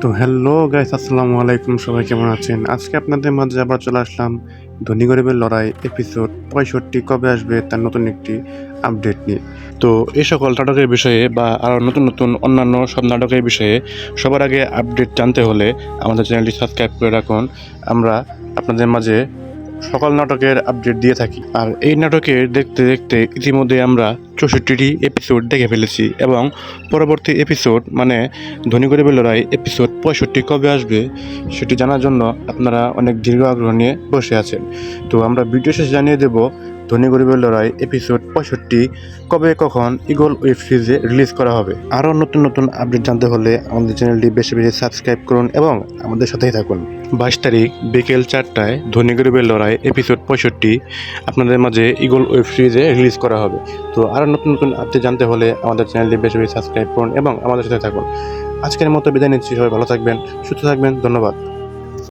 তো hello guys, আসসালামু আলাইকুম। সবাই কেমন আছেন? আজকে আপনাদের মাঝে আবার চলে আসলাম ধনী গরিবের লড়াই এপিসোড 65 কবে আসবে তার নতুন একটি আপডেট নিয়ে। তো এই সকল নাটকের বিষয়ে বা আরও নতুন নতুন অন্যান্য সব নাটকের বিষয়ে সবার আগে আপডেট জানতে হলে আমাদের চ্যানেলটি সাবস্ক্রাইব করে রাখুন। আমরা আপনাদের মাঝে সকল নাটকের আপডেট দিয়ে থাকি। আর এই নাটকের দেখতে দেখতে ইতিমধ্যে আমরা 64টি এপিসোড দেখে ফেলেছি এবং পরবর্তী এপিসোড মানে ধনী গরিবের লড়াই এপিসোড 65 কবে আসবে সেটি জানার জন্য আপনারা অনেক দীর্ঘ আগ্রহ নিয়ে বসে আছেন। তো আমরা ভিডিও শেষে জানিয়ে দেব ধনী গরিবের লড়াই এপিসোড 65 কবে কখন ইগল ওয়েব সিরিজে রিলিজ করা হবে। আরও নতুন নতুন আপডেট জানতে হলে আমাদের চ্যানেলটি বেশি বেশি সাবস্ক্রাইব করুন এবং আমাদের সাথেই থাকুন। 22 তারিখ বিকেল 4টায় ধনী গরিবের লড়াই এপিসোড 65 আপনাদের মাঝে ইগল ওয়েব সিরিজে রিলিজ করা হবে। তো আরও নতুন নতুন আপডেট জানতে হলে আমাদের চ্যানেলটি বেশি বেশি সাবস্ক্রাইব করুন এবং আমাদের সাথে থাকুন। আজকের মতো বিদায় নিচ্ছি। সবাই ভালো থাকবেন, সুস্থ থাকবেন। ধন্যবাদ।